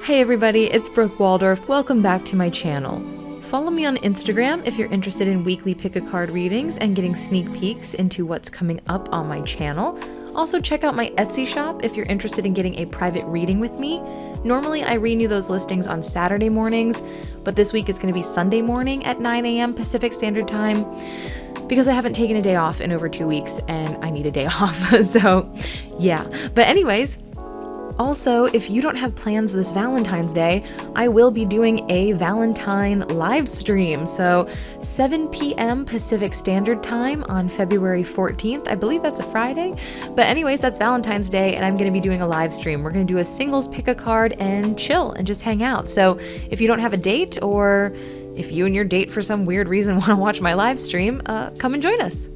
Hey everybody, it's Brook Waldorf. Welcome back to my channel. Follow me on Instagram if you're interested in weekly pick-a-card readings and getting sneak peeks into what's coming up on my channel. Also check out my Etsy shop if you're interested in getting a private reading with me. Normally I renew those listings on Saturday mornings, but this week it's going to be Sunday morning at 9 a.m. Pacific Standard Time because I haven't taken a day off in over 2 weeks and I need a day off. So yeah, but anyways, also, if you don't have plans this Valentine's Day, I will be doing a Valentine live stream. So 7 p.m. Pacific Standard Time on February 14th. I believe that's a Friday. But anyways, that's Valentine's Day and I'm going to be doing a live stream. We're going to do a singles pick a card and chill and just hang out. So if you don't have a date or if you and your date for some weird reason want to watch my live stream, come and join us.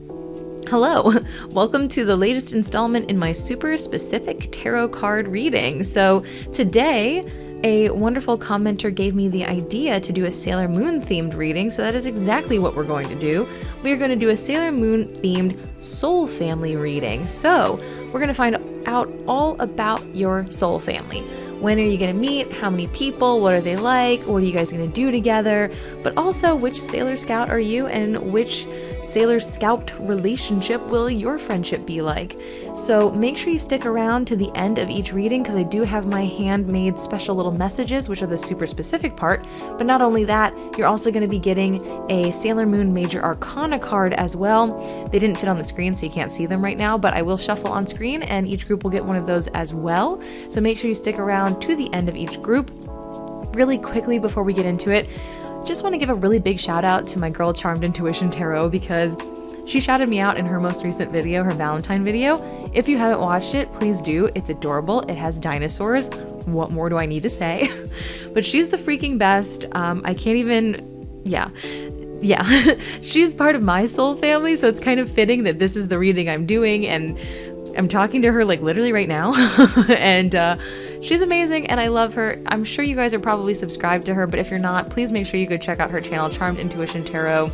Hello, welcome to the latest installment in my super specific tarot card reading. So today, a wonderful commenter gave me the idea to do a Sailor Moon themed reading, so that is exactly what we're going to do. We are going to do a Sailor Moon themed soul family reading. So we're going to find out all about your soul family. When are you going to meet? How many people? What are they like? What are you guys going to do together? But also, which Sailor Scout are you and which Sailor Scout relationship will your friendship be like? So make sure you stick around to the end of each reading because I do have my handmade special little messages, which are the super specific part. But not only that, you're also going to be getting a Sailor Moon Major Arcana card as well. They didn't fit on the screen, so you can't see them right now, but I will shuffle on screen and each group will get one of those as well. So make sure you stick around to the end of each group. Really quickly before we get into it, just want to give a really big shout out to my girl Charmed Intuition Tarot because she shouted me out in her most recent video, her Valentine video. If you haven't watched it, please do. It's adorable. It has dinosaurs. What more do I need to say? But she's the freaking best. I can't even, yeah. She's part of my soul family, so it's kind of fitting that this is the reading I'm doing, and I'm talking to her like literally right now. And she's amazing and I love her. I'm sure you guys are probably subscribed to her, but if you're not, please make sure you go check out her channel, Charmed Intuition Tarot.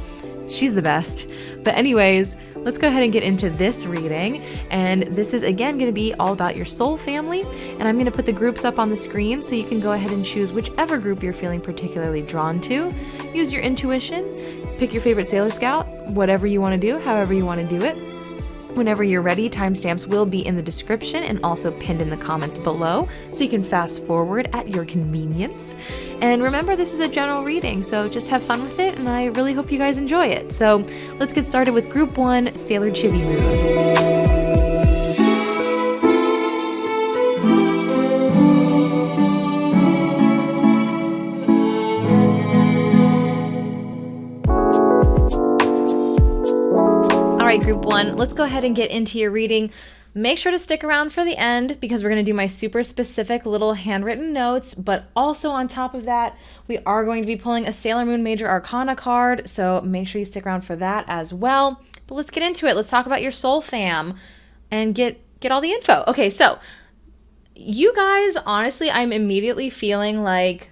She's the best. But anyways, let's go ahead and get into this reading. And this is again going to be all about your soul family. And I'm going to put the groups up on the screen so you can go ahead and choose whichever group you're feeling particularly drawn to. Use your intuition, pick your favorite Sailor Scout, whatever you want to do, however you want to do it. Whenever you're ready, timestamps will be in the description and also pinned in the comments below, so you can fast forward at your convenience. And remember, this is a general reading, so just have fun with it, and I really hope you guys enjoy it. So let's get started with Group 1, Sailor Chibi Moon. Alright, Group 1, let's go ahead and get into your reading. Make sure to stick around for the end because we're going to do my super specific little handwritten notes, but also on top of that, we are going to be pulling a Sailor Moon Major Arcana card, so make sure you stick around for that as well. But let's get into it. Let's talk about your soul fam and get all the info. Okay, so you guys, honestly, I'm immediately feeling like,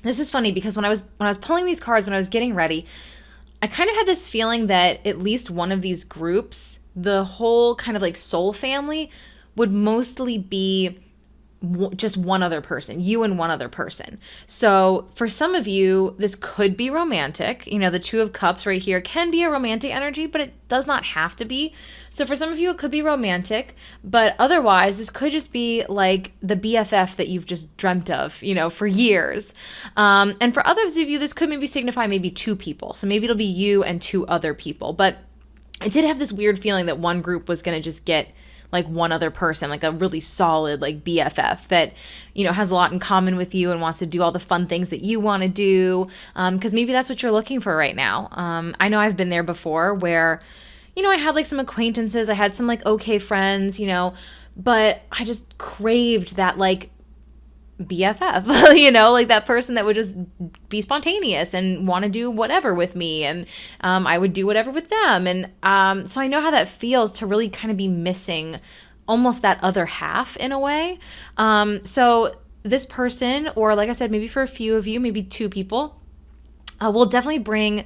this is funny because when I was pulling these cards, when I was getting ready, I kind of had this feeling that at least one of these groups, the whole kind of like soul family, would mostly be just one other person, you and one other person. So for some of you, this could be romantic. You know, the Two of Cups right here can be a romantic energy, but it does not have to be. So for some of you, it could be romantic, but otherwise, this could just be like the BFF that you've just dreamt of, you know, for years. And for others of you, this could maybe signify maybe two people. So maybe it'll be you and two other people. But I did have this weird feeling that one group was going to just get like one other person, like a really solid like BFF that, you know, has a lot in common with you and wants to do all the fun things that you want to do, because maybe that's what you're looking for right now. I know I've been there before where, you know, I had like some acquaintances, I had some like okay friends, you know, but I just craved that like BFF, you know, like that person that would just be spontaneous and want to do whatever with me, and I would do whatever with them. And so I know how that feels to really kind of be missing almost that other half in a way. So this person, or like I said, maybe for a few of you, maybe two people, will definitely bring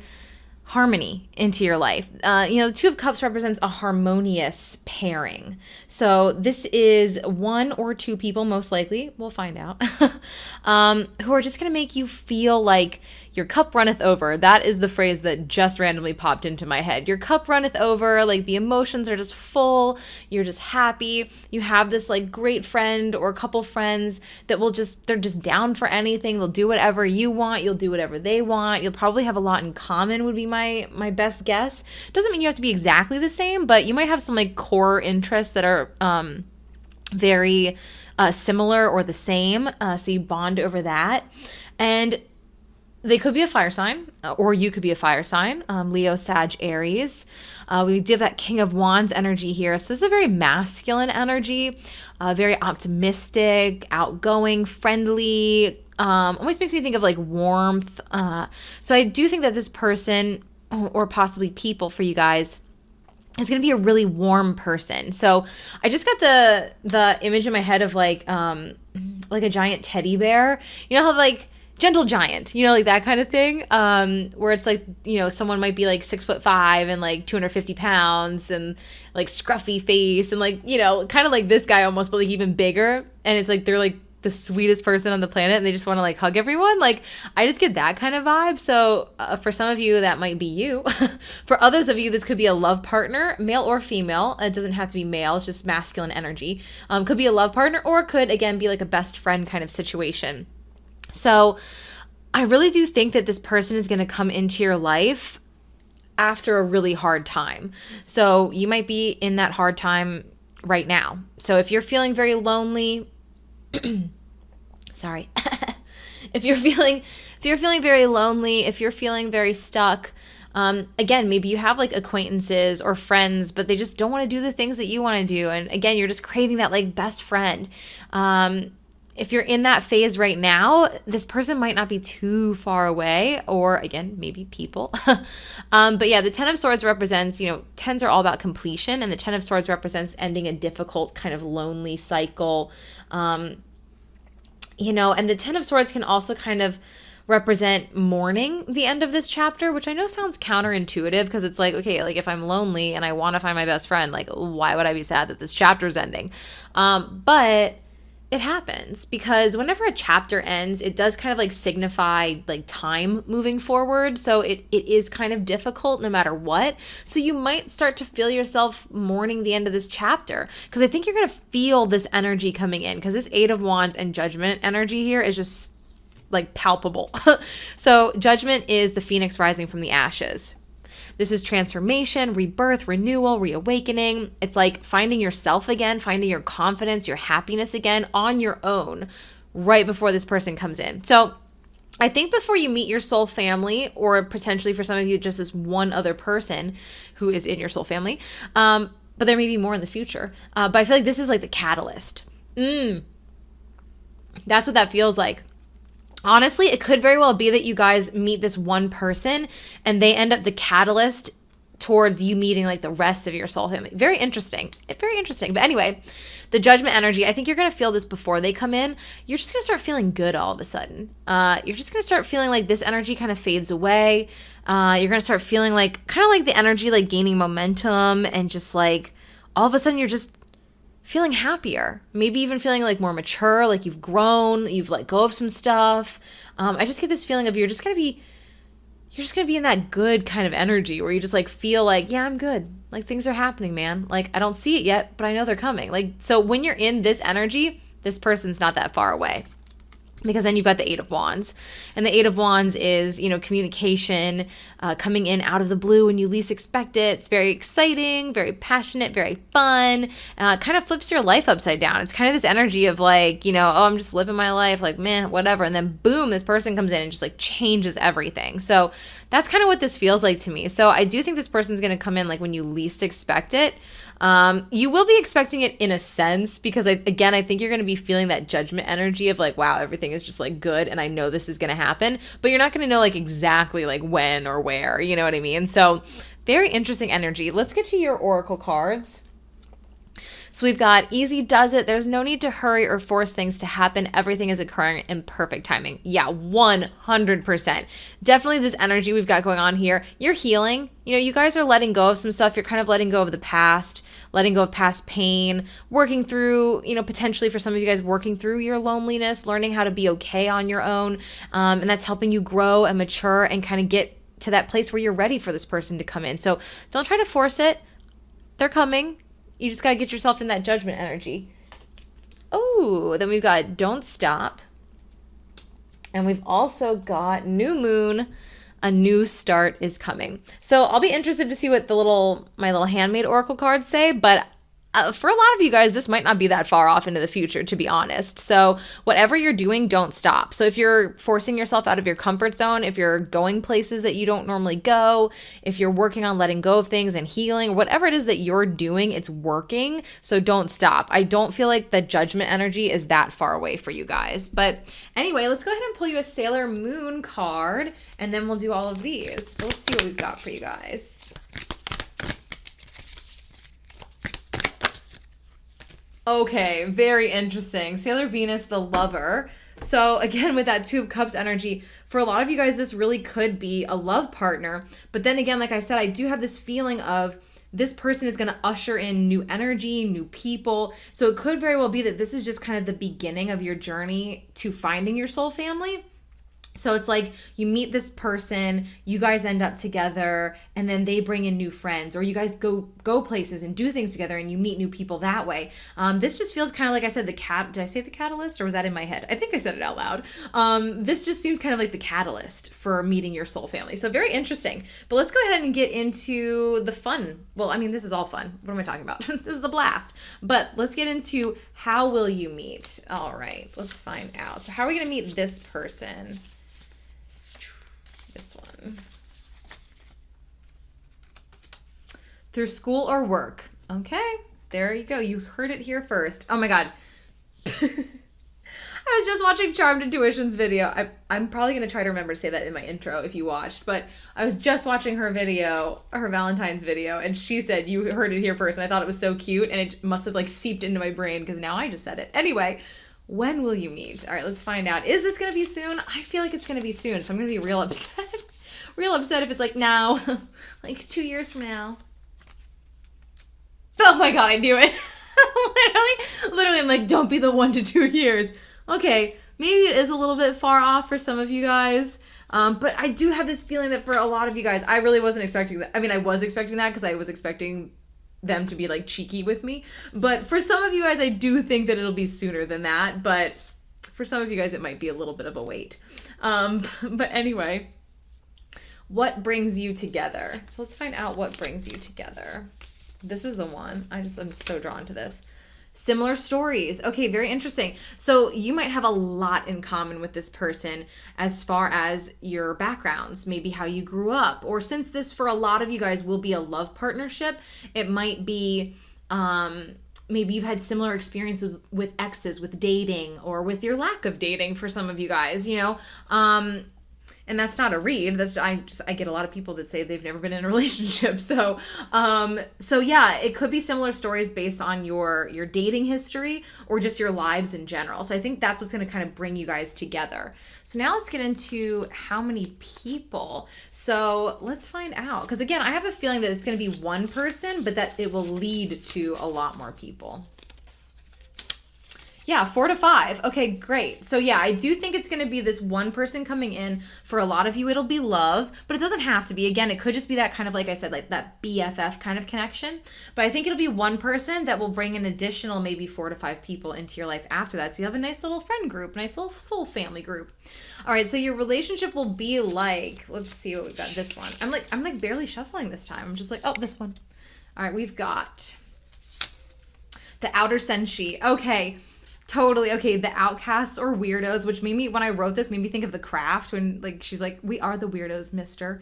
harmony into your life. The Two of Cups represents a harmonious pairing. So this is one or two people, most likely, we'll find out, who are just going to make you feel like your cup runneth over. That is the phrase that just randomly popped into my head. Your cup runneth over, like the emotions are just full, you're just happy. You have this like great friend or a couple friends that they're just down for anything. They'll do whatever you want, you'll do whatever they want. You'll probably have a lot in common would be my best guess. Doesn't mean you have to be exactly the same, but you might have some like core interests that are very similar or the same. So you bond over that. And they could be a fire sign, or you could be a fire sign, Leo, Sag, Aries. We do have that King of Wands energy here. So this is a very masculine energy, very optimistic, outgoing, friendly, almost makes me think of like warmth. So I do think that this person, or possibly people for you guys, is going to be a really warm person. So I just got the image in my head of like a giant teddy bear. You know how like gentle giant, like that kind of thing, where it's like, someone might be like 6'5" and like 250 pounds and like scruffy face and like, kind of like this guy almost, but like even bigger. And it's like, they're like the sweetest person on the planet and they just want to like hug everyone. Like I just get that kind of vibe. So for some of you, that might be you. For others of you, this could be a love partner, male or female. It doesn't have to be male. It's just masculine energy. Could be a love partner, or could again be like a best friend kind of situation. So I really do think that this person is going to come into your life after a really hard time. So you might be in that hard time right now. So if you're feeling very lonely, sorry, if you're feeling very lonely, if you're feeling very stuck, again, maybe you have like acquaintances or friends, but they just don't want to do the things that you want to do. And again, you're just craving that like best friend. If you're in that phase right now, this person might not be too far away, or again, maybe people. But yeah, the Ten of Swords represents, tens are all about completion, and the Ten of Swords represents ending a difficult kind of lonely cycle. And the Ten of Swords can also kind of represent mourning the end of this chapter, which I know sounds counterintuitive because it's like, okay, like if I'm lonely and I want to find my best friend, like why would I be sad that this chapter is ending? But it happens because whenever a chapter ends, it does kind of like signify like time moving forward. So it is kind of difficult no matter what. So you might start to feel yourself mourning the end of this chapter, because I think you're going to feel this energy coming in, because this Eight of Wands and Judgment energy here is just like palpable. So Judgment is the phoenix rising from the ashes. This is transformation, rebirth, renewal, reawakening. It's like finding yourself again, finding your confidence, your happiness again on your own right before this person comes in. So I think before you meet your soul family, or potentially for some of you, just this one other person who is in your soul family, but there may be more in the future. But I feel like this is like the catalyst. That's what that feels like. Honestly, it could very well be that you guys meet this one person and they end up the catalyst towards you meeting like the rest of your soul family. Very interesting. Very interesting. But anyway, the Judgment energy, I think you're going to feel this before they come in. You're just going to start feeling good all of a sudden. You're just going to start feeling like this energy kind of fades away. You're going to start feeling like kind of like the energy like gaining momentum, and just like all of a sudden you're just feeling happier, maybe even feeling like more mature, like you've grown, you've let go of some stuff. I just get this feeling of you're just going to be in that good kind of energy where you just like feel like, yeah, I'm good. Like things are happening, man. Like I don't see it yet, but I know they're coming. Like, so when you're in this energy, this person's not that far away. Because then you've got the Eight of Wands. And the Eight of Wands is, communication, coming in out of the blue when you least expect it. It's very exciting, very passionate, very fun. Kind of flips your life upside down. It's kind of this energy of like, oh, I'm just living my life, like, meh, whatever. And then boom, this person comes in and just like changes everything. So that's kind of what this feels like to me. So I do think this person's going to come in like when you least expect it. You will be expecting it in a sense, because I think you're going to be feeling that Judgment energy of like, wow, everything is just like good and I know this is going to happen, but you're not going to know like exactly like when or where, you know what I mean? So very interesting energy. Let's get to your oracle cards. So we've got easy does it. There's no need to hurry or force things to happen. Everything is occurring in perfect timing. Yeah, 100%. Definitely this energy we've got going on here. You're healing. You know, you guys are letting go of some stuff. You're kind of letting go of the past, letting go of past pain, working through, you know, potentially for some of you guys, working through your loneliness, learning how to be okay on your own. And that's helping you grow and mature and kind of get to that place where you're ready for this person to come in. So don't try to force it. They're coming. You just got to get yourself in that judgment energy. Oh, then we've got don't stop. And we've also got new moon. A new start is coming. So I'll be interested to see what my little handmade oracle cards say, but for a lot of you guys, this might not be that far off into the future, to be honest. So whatever you're doing, don't stop. So if you're forcing yourself out of your comfort zone, if you're going places that you don't normally go, if you're working on letting go of things and healing, whatever it is that you're doing, it's working. So don't stop. I don't feel like the judgment energy is that far away for you guys. But anyway, let's go ahead and pull you a Sailor Moon card, and then we'll do all of these. But let's see what we've got for you guys. Okay, very interesting. Sailor Venus, the lover. So again, with that Two of Cups energy, for a lot of you guys, this really could be a love partner. But then again, like I said, I do have this feeling of this person is going to usher in new energy, new people. So it could very well be that this is just kind of the beginning of your journey to finding your soul family. So it's like you meet this person, you guys end up together, and then they bring in new friends, or you guys go places and do things together and you meet new people that way. This just feels kind of like I said, did I say the catalyst, or was that in my head? I think I said it out loud. This just seems kind of like the catalyst for meeting your soul family. So very interesting. But let's go ahead and get into the fun. Well, I mean, this is all fun. What am I talking about? This is the blast. But let's get into how will you meet? All right, let's find out. So how are we going to meet this person? This one. Through school or work. Okay, there you go. You heard it here first. Oh my God. I was just watching Charmed Intuition's video. I'm probably going to try to remember to say that in my intro if you watched, but I was just watching her video, her Valentine's video, and she said, you heard it here first, and I thought it was so cute, and it must have like seeped into my brain because now I just said it. Anyway, when will you meet? All right, let's find out. Is this going to be soon? I feel like it's going to be soon, so I'm going to be real upset. Real upset if it's like now, like 2 years from now. Oh my God, I knew it. literally, I'm like, don't be the 1 to 2 years. Okay, maybe it is a little bit far off for some of you guys. But I do have this feeling that for a lot of you guys, I really wasn't expecting that. I mean, I was expecting that because I was expecting them to be like cheeky with me. But for some of you guys, I do think that it'll be sooner than that. But for some of you guys, it might be a little bit of a wait. But anyway, what brings you together? So let's find out what brings you together. This is the one. I'm so drawn to this. Similar stories. Okay, very interesting. So you might have a lot in common with this person as far as your backgrounds, maybe how you grew up, or since this for a lot of you guys will be a love partnership, it might be maybe you've had similar experiences with exes, with dating, or with your lack of dating for some of you guys, you know. And that's not a read. I get a lot of people that say they've never been in a relationship. So yeah, it could be similar stories based on your dating history or just your lives in general. So I think that's what's going to kind of bring you guys together. So now let's get into how many people. So let's find out. Because again, I have a feeling that it's going to be one person, but that it will lead to a lot more people. Yeah, 4 to 5. Okay, great. So yeah, I do think it's going to be this one person coming in. For a lot of you, it'll be love, but it doesn't have to be. Again, it could just be that kind of, like I said, like that BFF kind of connection. But I think it'll be one person that will bring an additional maybe 4 to 5 people into your life after that. So you have a nice little friend group, nice little soul family group. All right, so your relationship will be like, let's see what we've got. This one. I'm like barely shuffling this time. I'm just like, oh, this one. All right, we've got the outer senshi. Okay. Totally. Okay, the outcasts or weirdos, which made me, when I wrote this, made me think of The Craft when like she's like, we are the weirdos, mister.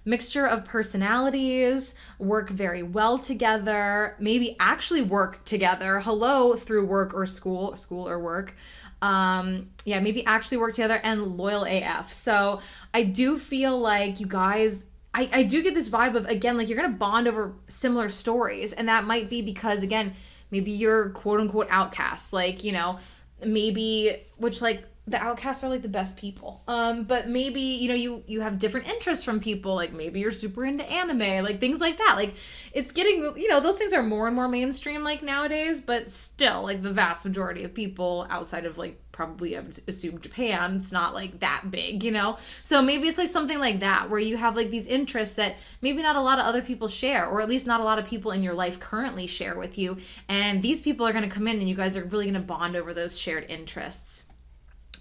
Mixture of personalities, work very well together, maybe actually work together. Hello, through work or school or work. Yeah, maybe actually work together, and loyal AF. So I do feel like you guys, I do get this vibe of, again, like you're going to bond over similar stories. And that might be because, again, maybe you're quote unquote outcasts, like, you know, maybe, which like the outcasts are like the best people. But maybe, you know, you have different interests from people, like maybe you're super into anime, like things like that. Like it's getting, you know, those things are more and more mainstream like nowadays, but still like the vast majority of people outside of like probably I would assume Japan, it's not like that big, you know? So maybe it's like something like that where you have like these interests that maybe not a lot of other people share, or at least not a lot of people in your life currently share with you. And these people are going to come in and you guys are really going to bond over those shared interests.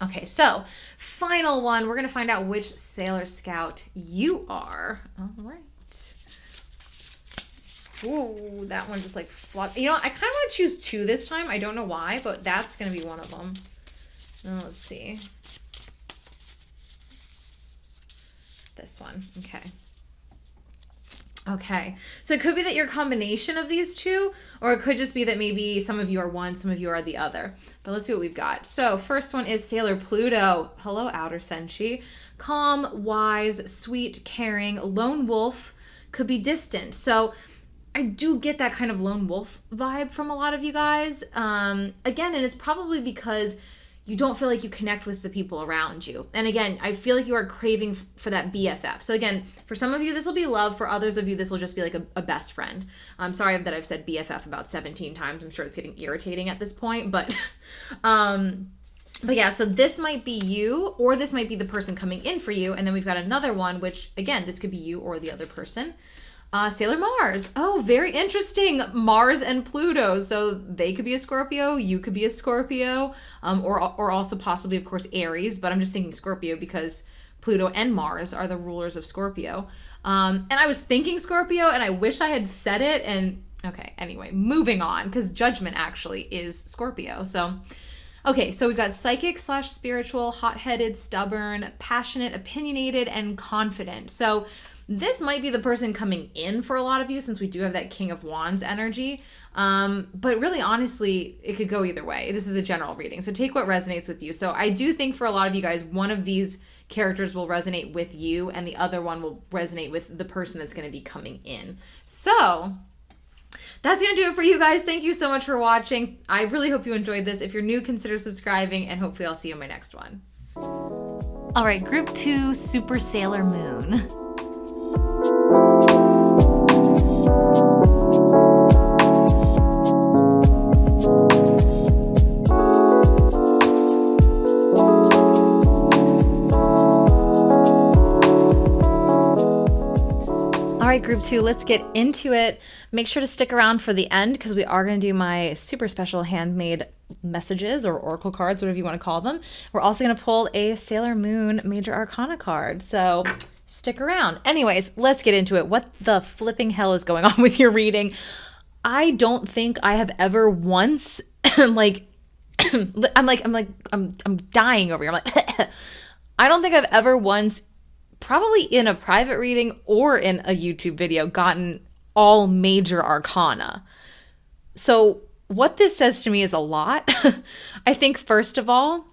Okay, so final one, we're going to find out which Sailor Scout you are. All right. Ooh, that one just like flopped. You know, I kind of want to choose 2 this time. I don't know why, but that's going to be one of them. Let's see. This one. Okay. Okay. So it could be that you're a combination of these 2, or it could just be that maybe some of you are one, some of you are the other. But let's see what we've got. So first one is Sailor Pluto. Hello, Outer Senshi. Calm, wise, sweet, caring, lone wolf, could be distant. So I do get that kind of lone wolf vibe from a lot of you guys. Again, and it's probably because you don't feel like you connect with the people around you. And again, I feel like you are craving for that BFF. So again, for some of you, this will be love. For others of you, this will just be like a best friend. I'm sorry that I've said BFF about 17 times. I'm sure it's getting irritating at this point, but yeah, so this might be you, or this might be the person coming in for you. And then we've got another one, which again, this could be you or the other person. Sailor Mars. Oh, very interesting. Mars and Pluto. So they could be a Scorpio. You could be a Scorpio. Or also possibly, of course, Aries. But I'm just thinking Scorpio because Pluto and Mars are the rulers of Scorpio. And I was thinking Scorpio, and I wish I had said it. And okay, anyway, moving on, because Judgment actually is Scorpio. So, okay, so we've got psychic / spiritual, hot-headed, stubborn, passionate, opinionated, and confident. So this might be the person coming in for a lot of you, since we do have that King of Wands energy. But really, honestly, it could go either way. This is a general reading, so take what resonates with you. So I do think for a lot of you guys, one of these characters will resonate with you, and the other one will resonate with the person that's going to be coming in. So that's going to do it for you guys. Thank you so much for watching. I really hope you enjoyed this. If you're new, consider subscribing, and hopefully I'll see you in my next one. All right, Group 2, Super Sailor Moon. All right, Group 2, let's get into it. Make sure to stick around for the end because we are going to do my super special handmade messages or oracle cards, whatever you want to call them. We're also going to pull a Sailor Moon Major Arcana card, so stick around. Anyways, let's get into it. What the flipping hell is going on with your reading? I don't think I have ever once I'm dying over here. I'm like I don't think I've ever once, probably in a private reading or in a YouTube video, gotten all major arcana. So what this says to me is a lot. I think first of all,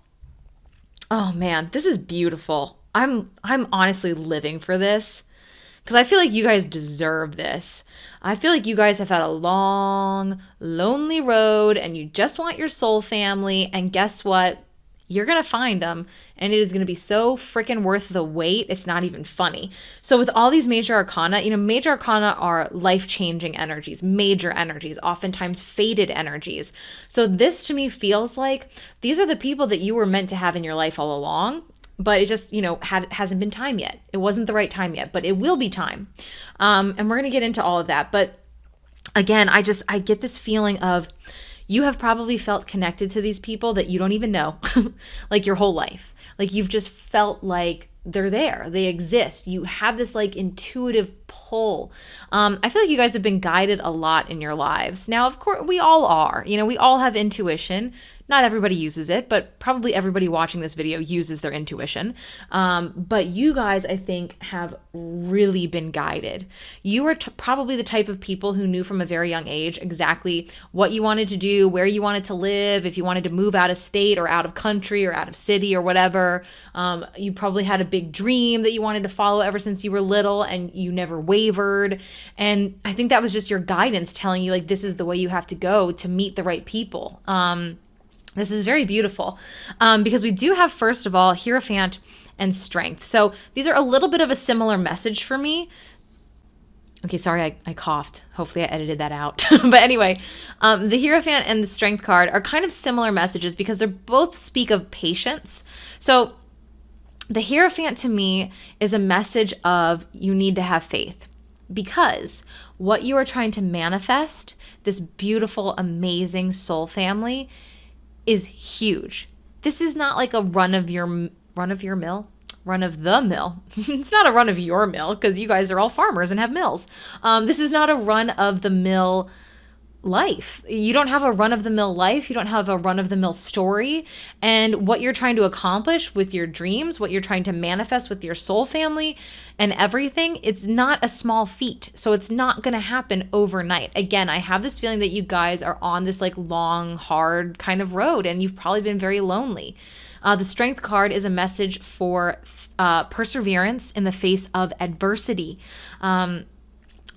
oh man, this is beautiful. I'm honestly living for this because I feel like you guys deserve this. I feel like you guys have had a long, lonely road and you just want your soul family, and guess what? You're going to find them, and it is going to be so freaking worth the wait. It's not even funny. So with all these major arcana, major arcana are life-changing energies, major energies, oftentimes fated energies. So this to me feels like these are the people that you were meant to have in your life all along, but it just, hasn't been time yet. It wasn't the right time yet, but it will be time. And we're going to get into all of that. But again, I get this feeling of, you have probably felt connected to these people that you don't even know, like your whole life. Like you've just felt like they're there, they exist. You have this like intuitive pull. I feel like you guys have been guided a lot in your lives. Now, of course, we all are. We all have intuition. not everybody uses it, but probably everybody watching this video uses their intuition. But you guys, I think, have really been guided. You are probably the type of people who knew from a very young age exactly what you wanted to do, where you wanted to live, if you wanted to move out of state or out of country or out of city or whatever. You probably had a big dream that you wanted to follow ever since you were little, and you never wavered. And I think that was just your guidance telling you, like, this is the way you have to go to meet the right people. This is very beautiful because we do have, first of all, Hierophant and Strength. So these are a little bit of a similar message for me. Okay, sorry, I coughed. Hopefully I edited that out. But anyway, the Hierophant and the Strength card are kind of similar messages because they both speak of patience. So the Hierophant to me is a message of you need to have faith, because what you are trying to manifest, this beautiful, amazing soul family, is huge. This is not like a run of the mill. It's not a run of your mill because you guys are all farmers and have mills. This is not a run of the mill life. You don't have a run of the mill life. You don't have a run of the mill story. And what you're trying to accomplish with your dreams, what you're trying to manifest with your soul family and everything, it's not a small feat. So it's not going to happen overnight. Again, I have this feeling that you guys are on this like long, hard kind of road, and you've probably been very lonely. The Strength card is a message for perseverance in the face of adversity.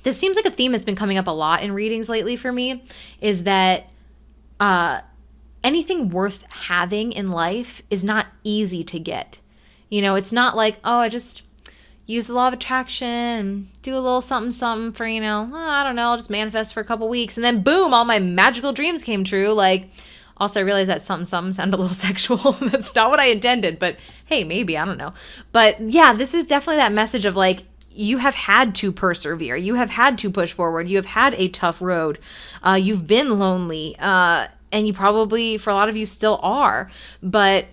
This seems like a theme that's been coming up a lot in readings lately for me, is that anything worth having in life is not easy to get. You know, it's not like, oh, I just use the law of attraction and do a little something for, you know, I don't know, I'll just manifest for a couple weeks. And then boom, all my magical dreams came true. Like, also, I realized that something sounded a little sexual. That's not what I intended, but hey, maybe, I don't know. But yeah, this is definitely that message of like, you have had to persevere. You have had to push forward. You have had a tough road. You've been lonely. And you probably, for a lot of you, still are. But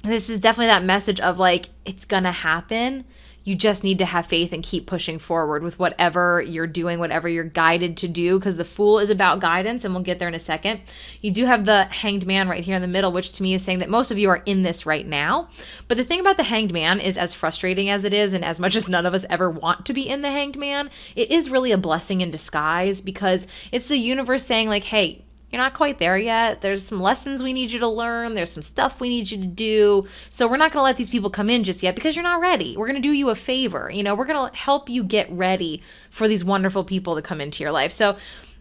this is definitely that message of like, it's going to happen. You just need to have faith and keep pushing forward with whatever you're doing, whatever you're guided to do, because the Fool is about guidance, and we'll get there in a second. You do have the Hanged Man right here in the middle, which to me is saying that most of you are in this right now. But the thing about the Hanged Man is, as frustrating as it is, and as much as none of us ever want to be in the Hanged Man, it is really a blessing in disguise, because it's the universe saying like, hey, you're not quite there yet. There's some lessons we need you to learn. There's some stuff we need you to do. So we're not going to let these people come in just yet because you're not ready. We're going to do you a favor. You know, we're going to help you get ready for these wonderful people to come into your life. So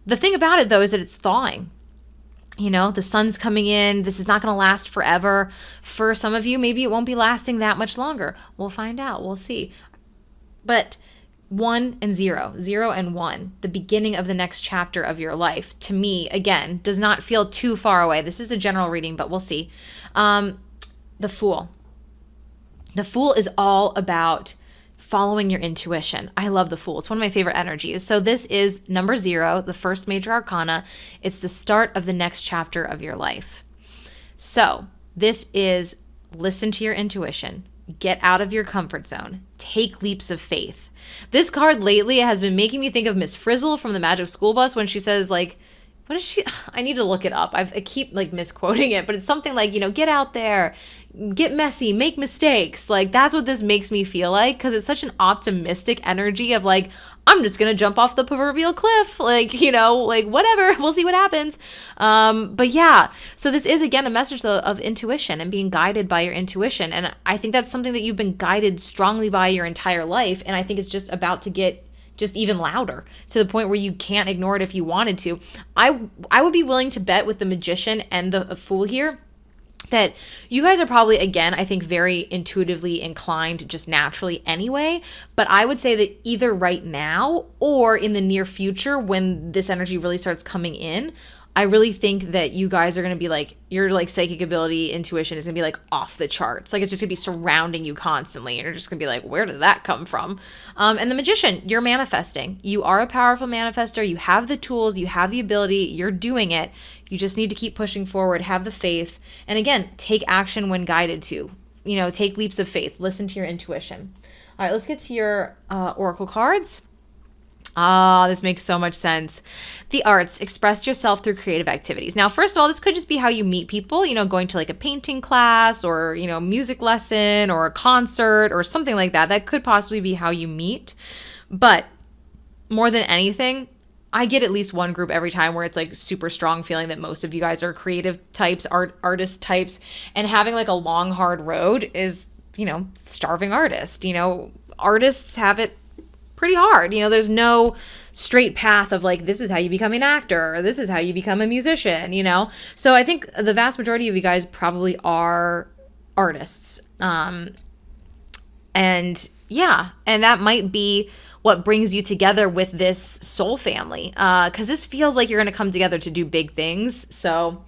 the thing about it, though, is that it's thawing. You know, the sun's coming in. This is not going to last forever. For some of you, maybe it won't be lasting that much longer. We'll find out. We'll see. But 1 and 0, 0 and 1, the beginning of the next chapter of your life, to me, again, does not feel too far away. This is a general reading, but we'll see. The Fool. The Fool is all about following your intuition. I love the Fool. It's one of my favorite energies. So this is number 0, the first major arcana. It's the start of the next chapter of your life. So this is listen to your intuition. Get out of your comfort zone. Take leaps of faith. This card lately has been making me think of Miss Frizzle from the Magic School Bus when she says like, what is she? I need to look it up. I keep like misquoting it, but it's something like, you know, get out there, get messy, make mistakes. Like that's what this makes me feel like, because it's such an optimistic energy of like, I'm just going to jump off the proverbial cliff. Like, you know, like whatever, we'll see what happens. But yeah, so this is again a message though, of intuition and being guided by your intuition. And I think that's something that you've been guided strongly by your entire life. And I think it's just about to get just even louder to the point where you can't ignore it if you wanted to. I would be willing to bet with the Magician and the Fool here that you guys are probably, again, I think very intuitively inclined just naturally anyway. But I would say that either right now or in the near future when this energy really starts coming in, I really think that you guys are going to be like, your like psychic ability, intuition is going to be like off the charts. Like it's just going to be surrounding you constantly. And you're just going to be like, where did that come from? And the Magician, you're manifesting. You are a powerful manifester. You have the tools. You have the ability. You're doing it. You just need to keep pushing forward. Have the faith. And again, take action when guided to. You know, take leaps of faith. Listen to your intuition. All right, let's get to your oracle cards. Ah, this makes so much sense. The arts, express yourself through creative activities. Now, first of all, this could just be how you meet people, going to like a painting class or, music lesson or a concert or something like that. That could possibly be how you meet. But more than anything, I get at least one group every time where it's like super strong feeling that most of you guys are creative types, artist types, and having like a long, hard road is, starving artist. Artists have it pretty hard. There's no straight path of like, this is how you become an actor, or this is how you become a musician, So I think the vast majority of you guys probably are artists. And that might be what brings you together with this soul family. Because this feels like you're going to come together to do big things. So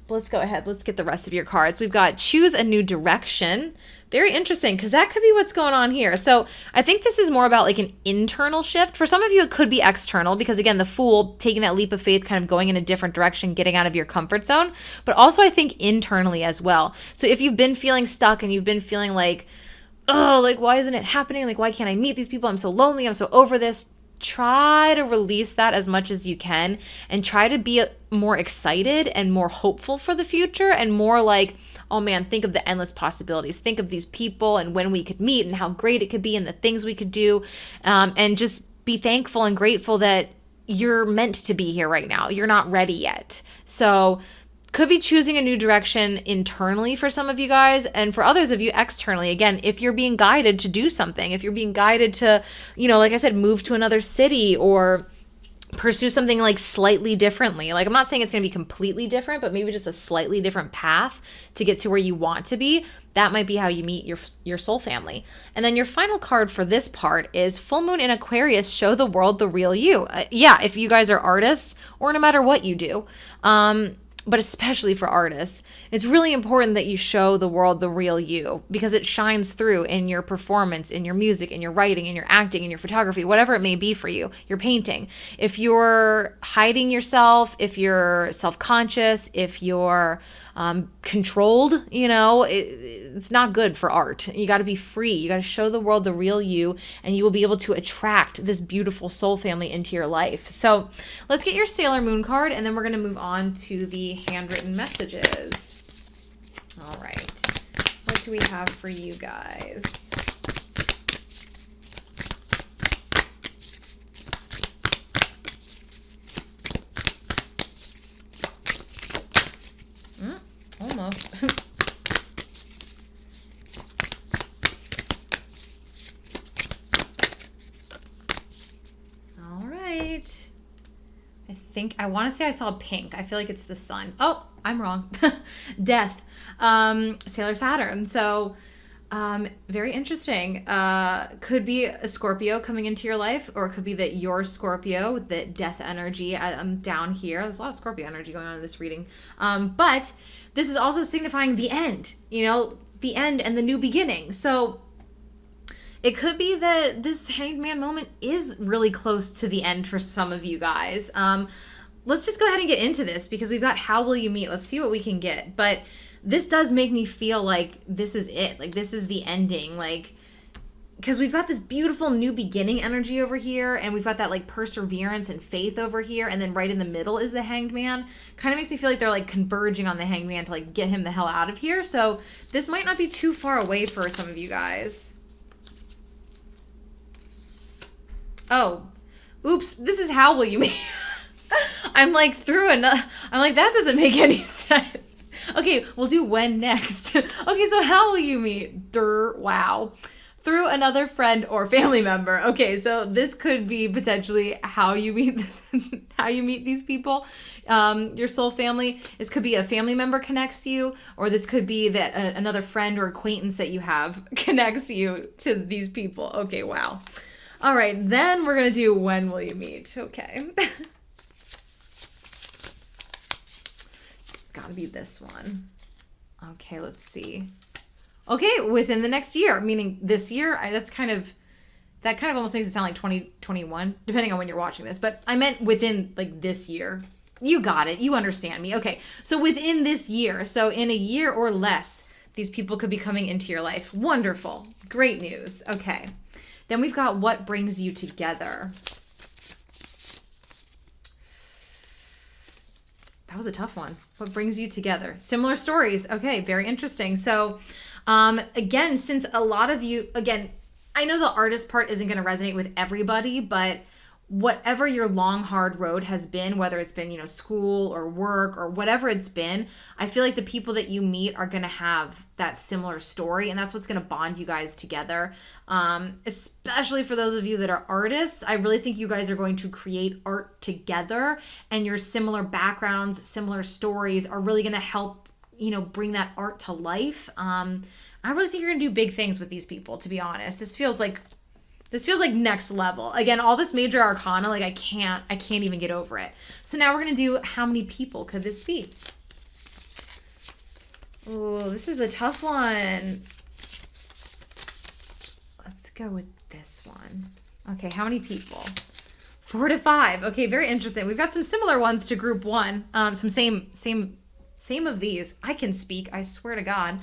let's go ahead. Let's get the rest of your cards. We've got choose a new direction. Very interesting, because that could be what's going on here. So I think this is more about like an internal shift. For some of you, it could be external, because again, the Fool, taking that leap of faith, kind of going in a different direction, getting out of your comfort zone. But also I think internally as well. So if you've been feeling stuck and you've been feeling like, oh, like, why isn't it happening? Like, why can't I meet these people? I'm so lonely. I'm so over this. Try to release that as much as you can and try to be more excited and more hopeful for the future and more like, oh man, think of the endless possibilities. Think of these people and when we could meet and how great it could be and the things we could do. And just be thankful and grateful that you're meant to be here right now. You're not ready yet. So could be choosing a new direction internally for some of you guys, and for others of you externally. Again, if you're being guided to do something, if you're being guided to, like I said, move to another city or pursue something like slightly differently. Like, I'm not saying it's going to be completely different, but maybe just a slightly different path to get to where you want to be. That might be how you meet your soul family. And then your final card for this part is Full Moon in Aquarius, show the world the real you. If you guys are artists or no matter what you do, but especially for artists, it's really important that you show the world the real you, because it shines through in your performance, in your music, in your writing, in your acting, in your photography, whatever it may be for you, your painting. If you're hiding yourself, if you're self-conscious, if you're controlled, it's not good for art. You got to be free. You got to show the world the real you, and you will be able to attract this beautiful soul family into your life. So let's get your Sailor Moon card, and then we're going to move on to the handwritten messages. All right. What do we have for you guys? Almost. All right. I want to say I saw pink. I feel like it's the sun. Oh, I'm wrong. Death. Sailor Saturn. So, very interesting. Could be a Scorpio coming into your life, or it could be that you're Scorpio with the death energy. I'm down here. There's a lot of Scorpio energy going on in this reading. But this is also signifying the end, the end and the new beginning. So it could be that this Hanged Man moment is really close to the end for some of you guys. Let's just go ahead and get into this, because we've got How Will You Meet? Let's see what we can get. But this does make me feel like this is it. Like, this is the ending. Like, because we've got this beautiful new beginning energy over here, and we've got that like perseverance and faith over here, and then right in the middle is the Hanged Man. Kind of makes me feel like they're like converging on the Hanged Man to like get him the hell out of here. So this might not be too far away for some of you guys. Oh, oops, this is How Will You Meet? I'm like, that doesn't make any sense. Okay, we'll do when next. Okay, so How Will You Meet? Wow. Through another friend or family member. Okay, so this could be potentially how you meet how you meet these people, your soul family. This could be a family member connects you, or this could be that another friend or acquaintance that you have connects you to these people. Okay, wow. All right, then we're gonna do When Will You Meet? Okay. It's gotta be this one. Okay, let's see. Okay, within the next year, meaning this year. That kind of almost makes it sound like 2021, depending on when you're watching this. But I meant within like this year. You got it. You understand me. Okay, so within this year, so in a year or less, these people could be coming into your life. Wonderful. Great news. Okay. Then we've got What Brings You Together. that was a tough one. What brings you together? Similar stories. Okay, very interesting. So, again, since a lot of you, again, I know the artist part isn't going to resonate with everybody, but whatever your long, hard road has been, whether it's been, school or work or whatever it's been, I feel like the people that you meet are going to have that similar story, and that's what's going to bond you guys together. Especially for those of you that are artists, I really think you guys are going to create art together, and your similar backgrounds, similar stories are really going to help, bring that art to life. I really think you're going to do big things with these people, to be honest. This feels like next level. Again, all this major arcana, like I can't even get over it. So now we're going to do how many people could this be? Oh, this is a tough one. Let's go with this one. Okay, how many people? 4 to 5. Okay, very interesting. We've got some similar ones to group 1. Some same of these. I can speak, I swear to God.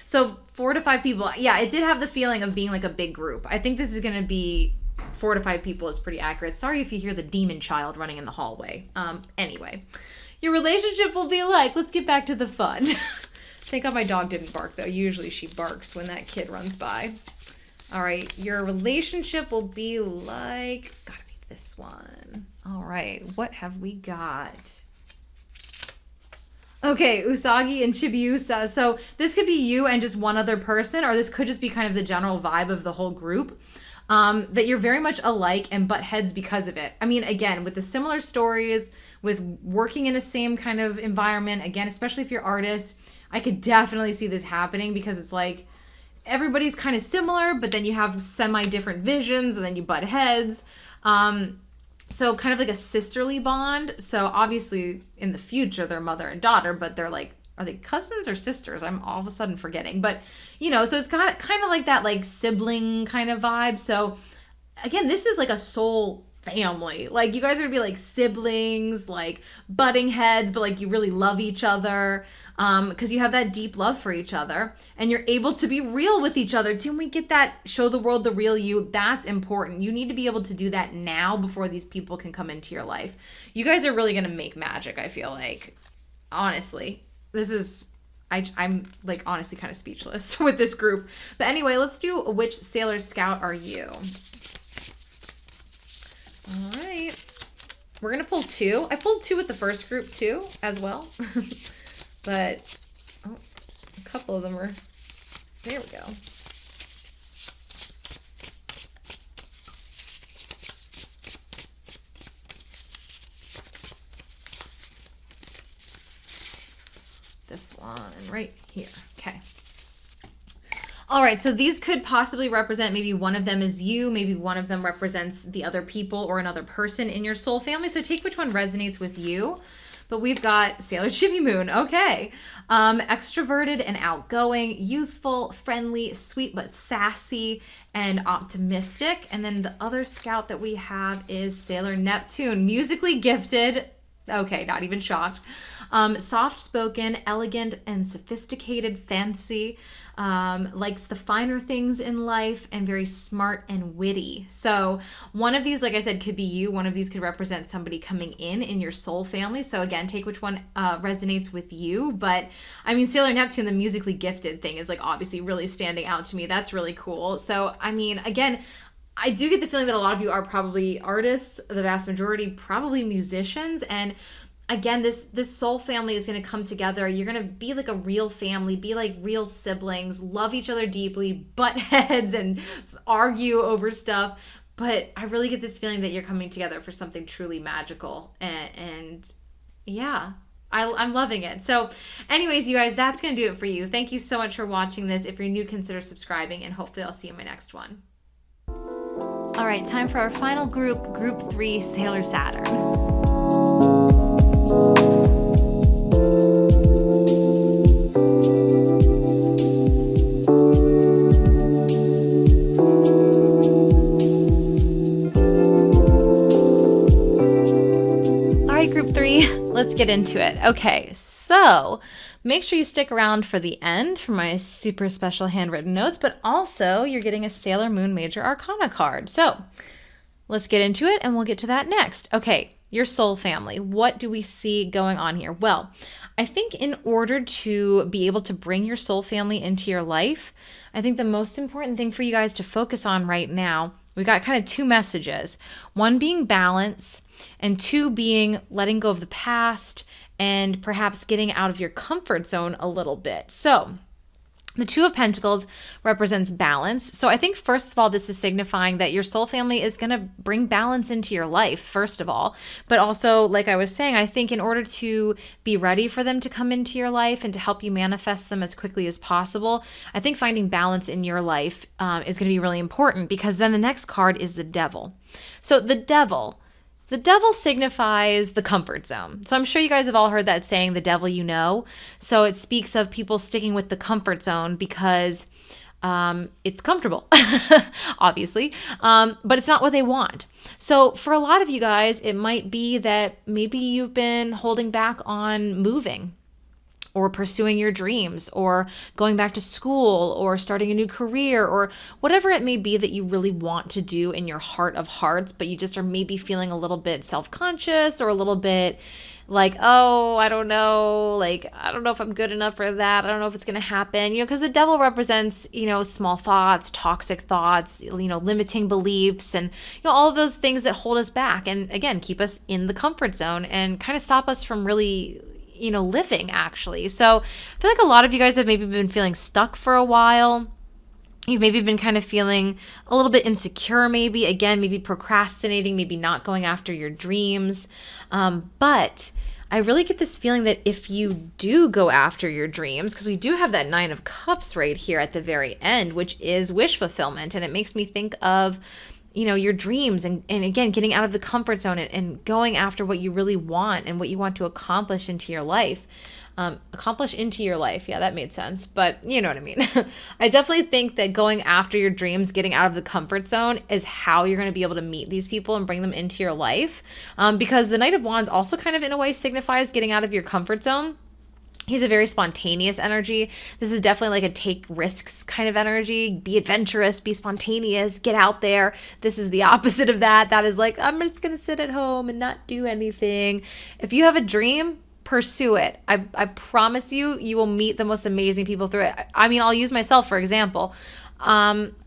So 4 to 5 people. Yeah, it did have the feeling of being like a big group. I think this is going to be 4 to 5 people is pretty accurate. Sorry if you hear the demon child running in the hallway. Anyway, your relationship will be like, let's get back to the fun. Thank God my dog didn't bark though. Usually she barks when that kid runs by. All right, your relationship will be like, gotta be this one. All right, what have we got? Okay, Usagi and Chibiusa. So this could be you and just one other person, or this could just be kind of the general vibe of the whole group. That you're very much alike and butt heads because of it. I mean, again, with the similar stories, with working in the same kind of environment, again, especially if you're artists, I could definitely see this happening because it's like everybody's kind of similar, but then you have semi-different visions and then you butt heads. So kind of like a sisterly bond. So obviously in the future, they're mother and daughter, but they're like, are they cousins or sisters? I'm all of a sudden forgetting. But, so it's got kind of like that like sibling kind of vibe. So again, this is like a soul family. Like you guys are gonna be like siblings, like butting heads, but like you really love each other. Because you have that deep love for each other and you're able to be real with each other. Didn't we get that show the world the real you? That's important. You need to be able to do that now before these people can come into your life. You guys are really going to make magic, I feel like. Honestly, I'm like honestly kind of speechless with this group. But anyway, let's do which Sailor Scout are you? All right. We're going to pull 2. I pulled 2 with the first group too as well. But, a couple of them are, there we go. This one right here. Okay. All right, so these could possibly represent, maybe one of them is you, maybe one of them represents the other people or another person in your soul family. So take which one resonates with you. But we've got Sailor Chibi Moon. Okay. Extroverted and outgoing, youthful, friendly, sweet but sassy, and optimistic. And then the other scout that we have is Sailor Neptune, musically gifted. Okay, not even shocked. Soft-spoken, elegant, and sophisticated, fancy. Likes the finer things in life, and very smart and witty. So one of these, like I said, could be you. One of these could represent somebody coming in your soul family. So again, take which one resonates with you. But I mean, Sailor Neptune, the musically gifted thing is like obviously really standing out to me. That's really cool. So I mean, again, I do get the feeling that a lot of you are probably artists, the vast majority probably musicians, and again, this soul family is going to come together. You're going to be like a real family, be like real siblings, love each other deeply, butt heads and argue over stuff. But I really get this feeling that you're coming together for something truly magical. And yeah, I'm loving it. So anyways, you guys, that's going to do it for you. Thank you so much for watching this. If you're new, consider subscribing, and hopefully I'll see you in my next one. All right, time for our final group, Group 3, Sailor Saturn. Let's get into it. Okay, so make sure you stick around for the end for my super special handwritten notes, but also you're getting a Sailor Moon Major Arcana card. So let's get into it and we'll get to that next. Okay, your soul family. What do we see going on here? Well, I think in order to be able to bring your soul family into your life, I think the most important thing for you guys to focus on right now, we've got kind of two messages. One being balance, and two being letting go of the past and perhaps getting out of your comfort zone a little bit. So the Two of Pentacles represents balance. So I think first of all, this is signifying that your soul family is going to bring balance into your life, first of all. But also, like I was saying, I think in order to be ready for them to come into your life and to help you manifest them as quickly as possible, I think finding balance in your life is going to be really important, because then the next card is the Devil. So the Devil signifies the comfort zone. So I'm sure you guys have all heard that saying, the devil you know. So it speaks of people sticking with the comfort zone because it's comfortable, obviously, but it's not what they want. So for a lot of you guys, it might be that maybe you've been holding back on moving, or pursuing your dreams, or going back to school, or starting a new career, or whatever it may be that you really want to do in your heart of hearts, but you just are maybe feeling a little bit self-conscious, or a little bit like, oh, I don't know, like, I don't know if I'm good enough for that. I don't know if it's going to happen, because the devil represents, small thoughts, toxic thoughts, limiting beliefs, and, all of those things that hold us back. And again, keep us in the comfort zone and kind of stop us from really living, actually. So I feel like a lot of you guys have maybe been feeling stuck for a while. You've maybe been kind of feeling a little bit insecure, maybe procrastinating, maybe not going after your dreams. But I really get this feeling that if you do go after your dreams, because we do have that Nine of Cups right here at the very end, which is wish fulfillment. And it makes me think of your dreams and again, getting out of the comfort zone and going after what you really want and what you want to accomplish into your life. Yeah, that made sense, but you know what I mean. I definitely think that going after your dreams, getting out of the comfort zone, is how you're going to be able to meet these people and bring them into your life. Because the Knight of Wands also kind of in a way signifies getting out of your comfort zone. He's a very spontaneous energy. This is definitely like a take risks kind of energy. Be adventurous, be spontaneous, get out there. This is the opposite of that. That is like, I'm just going to sit at home and not do anything. If you have a dream, pursue it. I promise you, you will meet the most amazing people through it. I mean, I'll use myself for example.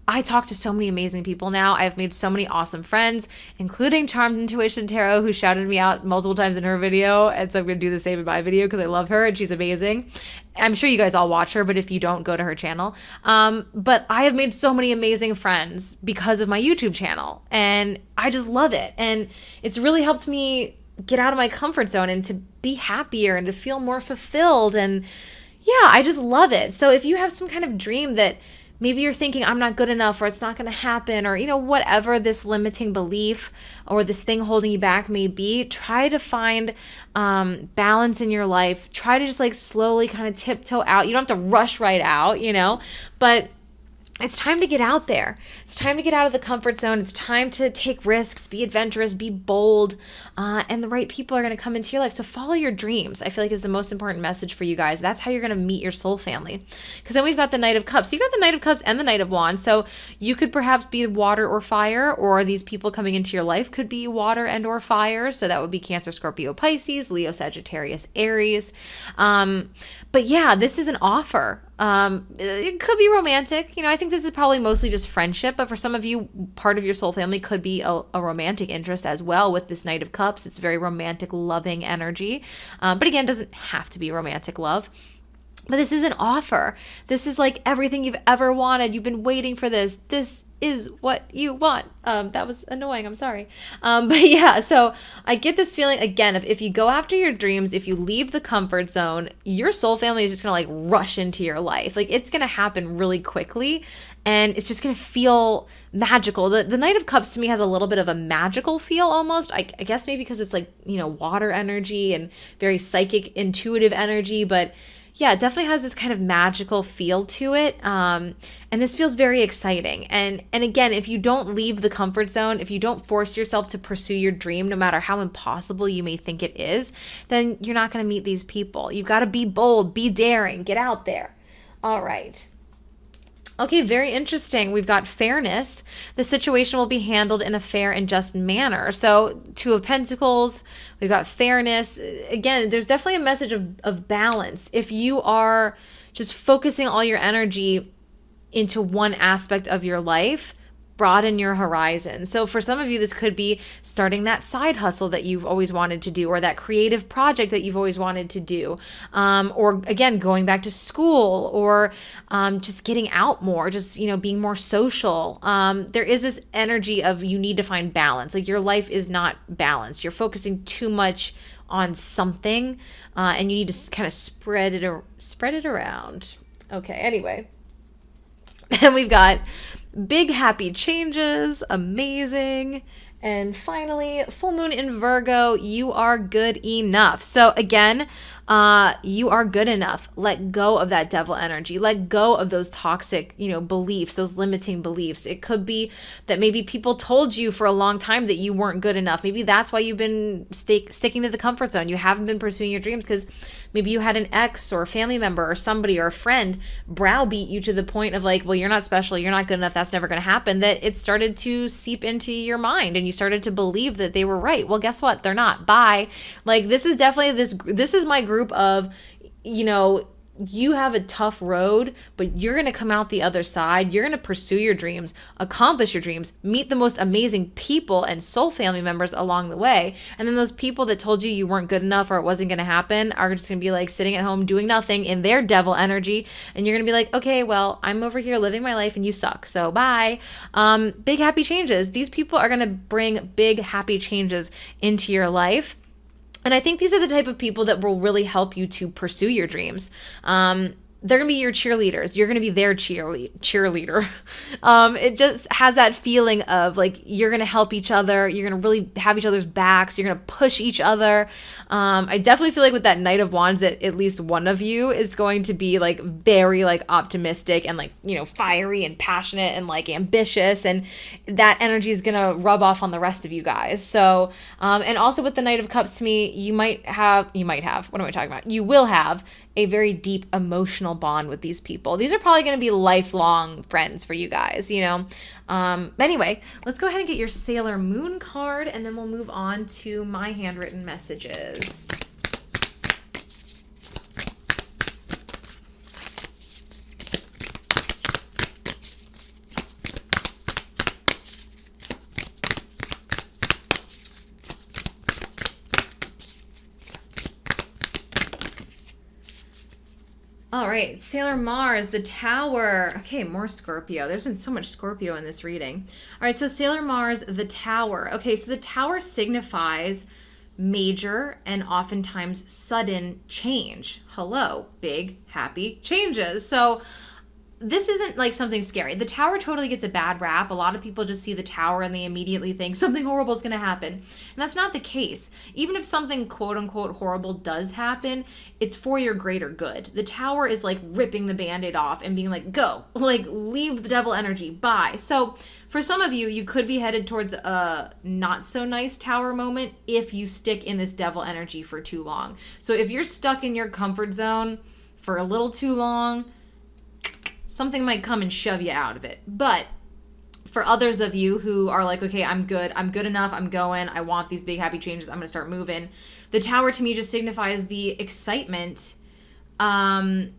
I talk to so many amazing people now. I've made so many awesome friends, including Charmed Intuition Tarot, who shouted me out multiple times in her video. And so I'm going to do the same in my video because I love her and she's amazing. I'm sure you guys all watch her, but if you don't, go to her channel. But I have made so many amazing friends because of my YouTube channel, and I just love it. And it's really helped me get out of my comfort zone and to be happier and to feel more fulfilled. And yeah, I just love it. So if you have some kind of dream that maybe you're thinking, I'm not good enough, or it's not going to happen, or, whatever this limiting belief or this thing holding you back may be, try to find balance in your life. Try to just like slowly kind of tiptoe out. You don't have to rush right out, but it's time to get out there. It's time to get out of the comfort zone. It's time to take risks, be adventurous, be bold, and the right people are going to come into your life. So follow your dreams, I feel like, is the most important message for you guys. That's how you're going to meet your soul family. Because then we've got the Knight of Cups. So you've got the Knight of Cups and the Knight of Wands. So you could perhaps be water or fire, or these people coming into your life could be water and or fire. So that would be Cancer, Scorpio, Pisces, Leo, Sagittarius, Aries. But yeah, this is an offer. It could be romantic. I think this is probably mostly just friendship, but for some of you, part of your soul family could be a romantic interest as well with this Knight of Cups. It's very romantic, loving energy. But again, it doesn't have to be romantic love. But this is an offer. This is like everything you've ever wanted. You've been waiting for this. This is what you want. That was annoying. I'm sorry. But yeah, so I get this feeling again of if you go after your dreams, if you leave the comfort zone, your soul family is just going to like rush into your life. Like it's going to happen really quickly and it's just going to feel magical. The Knight of Cups to me has a little bit of a magical feel almost. I guess maybe because it's like, water energy and very psychic, intuitive energy, but yeah, it definitely has this kind of magical feel to it. And this feels very exciting. And again, if you don't leave the comfort zone, if you don't force yourself to pursue your dream, no matter how impossible you may think it is, then you're not going to meet these people. You've got to be bold, be daring, get out there. All right. Okay, very interesting. We've got fairness. The situation will be handled in a fair and just manner. So, Two of Pentacles, we've got fairness. Again, there's definitely a message of balance. If you are just focusing all your energy into one aspect of your life, broaden your horizon. So for some of you, this could be starting that side hustle that you've always wanted to do, or that creative project that you've always wanted to do, or again, going back to school, or just getting out more, just, being more social. There is this energy of you need to find balance. Like your life is not balanced. You're focusing too much on something, and you need to kind of spread it around. Okay, anyway. And we've got big happy changes, amazing. And finally, full moon in Virgo, you are good enough. So again, you are good enough. Let go of that devil energy. Let go of those toxic, beliefs, those limiting beliefs. It could be that maybe people told you for a long time that you weren't good enough. Maybe that's why you've been sticking to the comfort zone. You haven't been pursuing your dreams because maybe you had an ex or a family member or somebody or a friend browbeat you to the point of like, well, you're not special, you're not good enough, that's never going to happen, that it started to seep into your mind and you started to believe that they were right. Well, guess what? They're not. Bye. Like, this is definitely this is my group of, you have a tough road, but you're going to come out the other side. You're going to pursue your dreams, accomplish your dreams, meet the most amazing people and soul family members along the way. And then those people that told you you weren't good enough or it wasn't going to happen are just going to be like sitting at home doing nothing in their devil energy. And you're going to be like, okay, well, I'm over here living my life and you suck. So bye. Big happy changes. These people are going to bring big happy changes into your life. And I think these are the type of people that will really help you to pursue your dreams. They're going to be your cheerleaders. You're going to be their cheerleader. It just has that feeling of like, you're going to help each other. You're going to really have each other's backs. You're going to push each other. I definitely feel like with that Knight of Wands that at least one of you is going to be like very like optimistic and like, fiery and passionate and like ambitious. And that energy is going to rub off on the rest of you guys. So, and also with the Knight of Cups, to me, you will have a very deep emotional bond with these people. These are probably going to be lifelong friends for you guys, Anyway, let's go ahead and get your Sailor Moon card, and then we'll move on to my handwritten messages. All right, Sailor Mars, the Tower. Okay, more Scorpio. There's been so much Scorpio in this reading. All right, so Sailor Mars, the Tower. Okay, so the Tower signifies major and oftentimes sudden change. Hello, big, happy changes. So this isn't like something scary. The Tower totally gets a bad rap. A lot of people just see the Tower and they immediately think something horrible is going to happen. And that's not the case. Even if something quote unquote horrible does happen, it's for your greater good. The Tower is like ripping the Band-Aid off and being like, go, like leave the devil energy, bye. So for some of you, you could be headed towards a not so nice Tower moment if you stick in this devil energy for too long. So if you're stuck in your comfort zone for a little too long, something might come and shove you out of it. But for others of you who are like, okay, I'm good enough, I'm going, I want these big happy changes, I'm going to start moving. The Tower to me just signifies the excitement of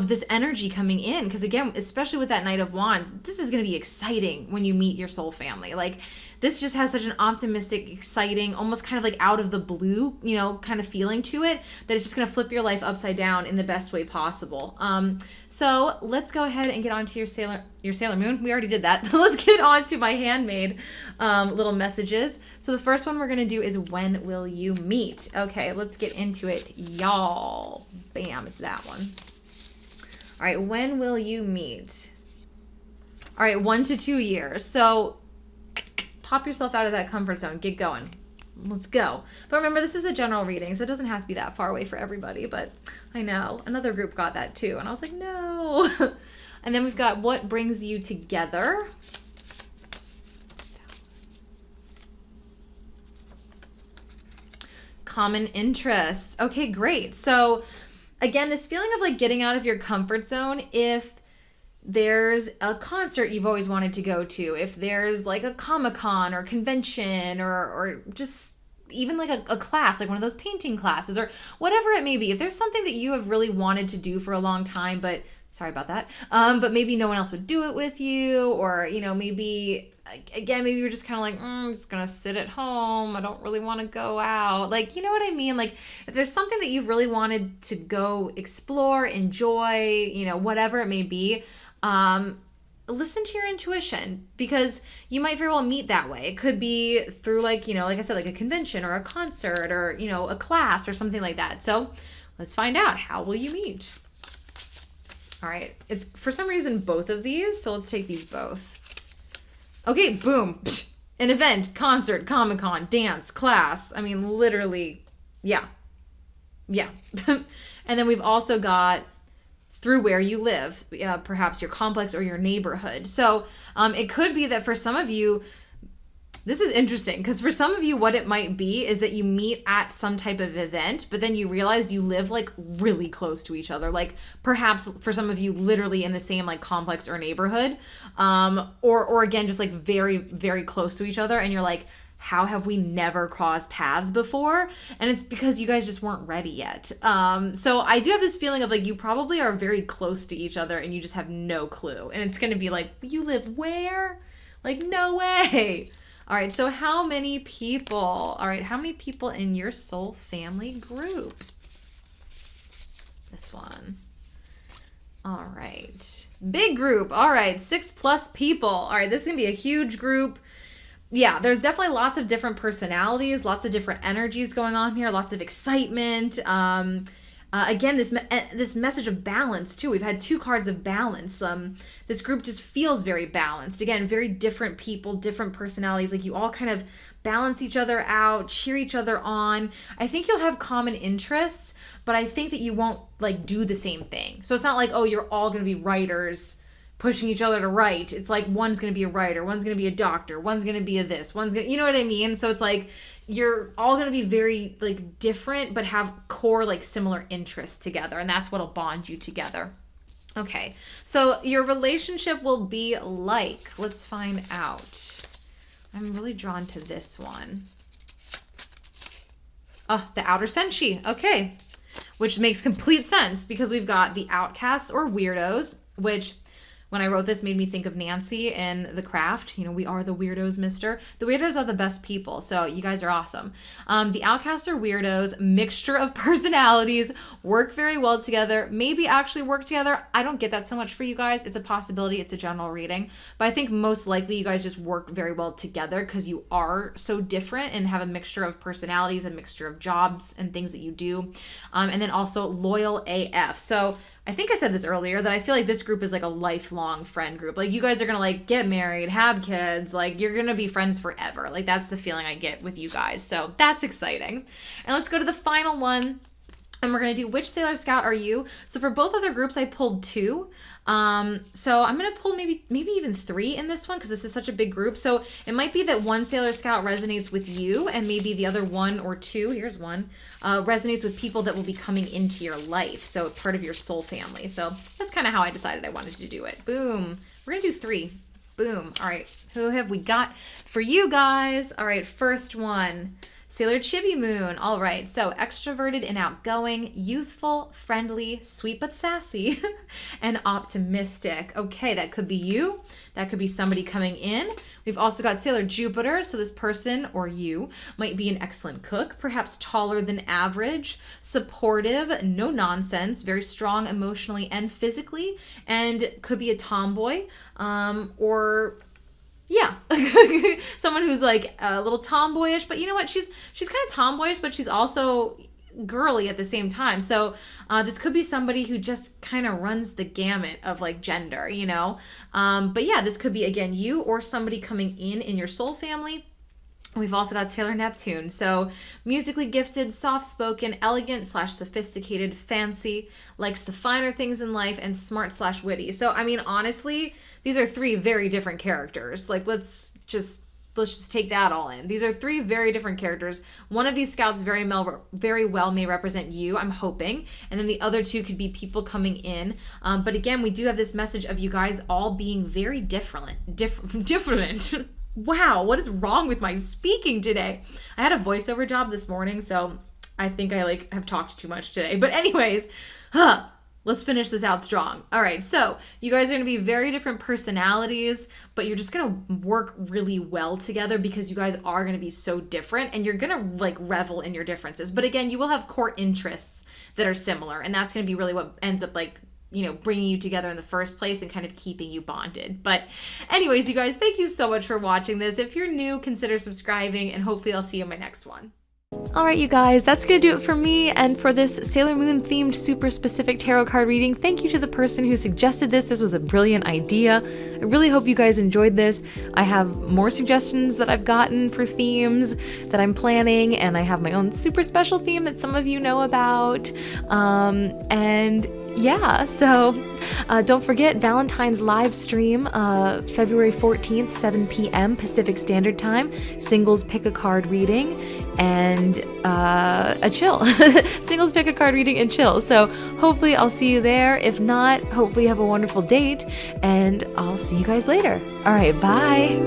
this energy coming in. Because again, especially with that Knight of Wands, this is going to be exciting when you meet your soul family. Like, this just has such an optimistic, exciting, almost kind of like out of the blue, kind of feeling to it, that it's just going to flip your life upside down in the best way possible. So let's go ahead and get on to your Sailor Moon. We already did that. Let's get on to my handmade little messages. So the first one we're going to do is, when will you meet? Okay, let's get into it, y'all. Bam, it's that one. All right, when will you meet? All right, 1 to 2 years. So pop yourself out of that comfort zone. Get going. Let's go. But remember, this is a general reading, so it doesn't have to be that far away for everybody. But I know another group got that too, and I was like, no. And then we've got, what brings you together? Common interests. Okay, great. So again, this feeling of like getting out of your comfort zone, if there's a concert you've always wanted to go to, if there's like a Comic-Con or convention or just even like a class, like one of those painting classes or whatever it may be, if there's something that you have really wanted to do for a long time, but sorry about that, but maybe no one else would do it with you, or, you know, maybe you're just kind of like, I'm just gonna sit at home, I don't really want to go out, like, you know what I mean? Like, if there's something that you've really wanted to go explore, enjoy, you know, whatever it may be, listen to your intuition, because you might very well meet that way. It could be through, like, you know, like I said, like a convention or a concert or, you know, a class or something like that. So let's find out, how will you meet? All right, it's for some reason both of these, so let's take these both. Okay, boom. An event, concert, Comic-Con, dance, class. I mean, literally, yeah. And then we've also got through where you live, perhaps your complex or your neighborhood. So it could be that for some of you, this is interesting, because for some of you, what it might be is that you meet at some type of event, but then you realize you live like really close to each other. Like perhaps for some of you, literally in the same like complex or neighborhood, or again, just like very, very close to each other. And you're like, how have we never crossed paths before? And it's because you guys just weren't ready yet. So I do have this feeling of like, you probably are very close to each other and you just have no clue. And it's going to be like, you live where? Like, no way. All right, so how many people? All right, how many people in your soul family group? This one. All right, big group. All right, 6+ people. All right, this is gonna be a huge group. Yeah, there's definitely lots of different personalities, lots of different energies going on here, lots of excitement. Again, this message of balance too. We've had 2 cards of balance. This group just feels very balanced. Again, very different people, different personalities. Like you all kind of balance each other out, cheer each other on. I think you'll have common interests, but I think that you won't like do the same thing. So it's not like, oh, you're all going to be writers pushing each other to write. It's like one's going to be a writer, one's going to be a doctor, one's going to be a this, one's going to, you know what I mean? So it's like you're all going to be very like different, but have core like similar interests together. And that's what'll bond you together. Okay. So your relationship will be like, let's find out. I'm really drawn to this one. Oh, the outer senshi. Okay. Which makes complete sense because we've got the outcasts or weirdos, which when I wrote this made me think of Nancy in The Craft. You know, we are the weirdos, mister. The weirdos are the best people, so you guys are awesome. The outcasts are weirdos, mixture of personalities, work very well together, maybe actually work together. I don't get that so much for you guys. It's a possibility. It's a general reading. But I think most likely you guys just work very well together because you are so different and have a mixture of personalities, a mixture of jobs and things that you do. And then also loyal AF. So I think I said this earlier that I feel like this group is like a lifelong friend group. Like you guys are going to like get married, have kids, like you're going to be friends forever. Like that's the feeling I get with you guys. So that's exciting. And let's go to the final one. And we're going to do which Sailor Scout are you? So for both other groups, I pulled 2. So I'm going to pull maybe even 3 in this one because this is such a big group. So it might be that one Sailor Scout resonates with you and maybe the other 1 or 2, here's one, resonates with people that will be coming into your life. So part of your soul family. So that's kind of how I decided I wanted to do it. Boom. We're going to do 3. Boom. All right. Who have we got for you guys? All right. First one. Sailor Chibi Moon. All right. So extroverted and outgoing, youthful, friendly, sweet but sassy, and optimistic. Okay, that could be you. That could be somebody coming in. We've also got Sailor Jupiter. So this person or you might be an excellent cook, perhaps taller than average, supportive, no nonsense, very strong emotionally and physically, and could be a tomboy or yeah, someone who's like a little tomboyish, but you know what? She's kind of tomboyish, but she's also girly at the same time. So this could be somebody who just kind of runs the gamut of like gender, you know? But yeah, this could be, again, you or somebody coming in your soul family. We've also got Sailor Neptune. So musically gifted, soft-spoken, elegant/sophisticated, fancy, likes the finer things in life, and smart/witty. So, I mean, honestly, these are 3 very different characters. Like, let's just let's just take that all in. These are 3 very different characters. One of these scouts very well may represent you, I'm hoping. And then the other 2 could be people coming in. But again, we do have this message of you guys all being very different. Wow, what is wrong with my speaking today? I had a voiceover job this morning, so I think I have talked too much today. But anyways, let's finish this out strong. All right, so you guys are going to be very different personalities, but you're just going to work really well together because you guys are going to be so different, and you're going to revel in your differences. But again, you will have core interests that are similar, and that's going to be really what ends up bringing you together in the first place and kind of keeping you bonded. But anyways, you guys, thank you so much for watching this. If you're new, consider subscribing, and hopefully I'll see you in my next one. Alright you guys, that's gonna do it for me and for this Sailor Moon themed super specific tarot card reading. Thank you to the person who suggested this. This was a brilliant idea. I really hope you guys enjoyed this. I have more suggestions that I've gotten for themes that I'm planning, and I have my own super special theme that some of you know about. And yeah, so don't forget Valentine's live stream, February 14th, 7 p.m. Pacific Standard Time, singles pick a card reading, and a chill. Singles pick a card reading and chill. So hopefully I'll see you there. If not, hopefully you have a wonderful date, and I'll see you guys later. All right, bye.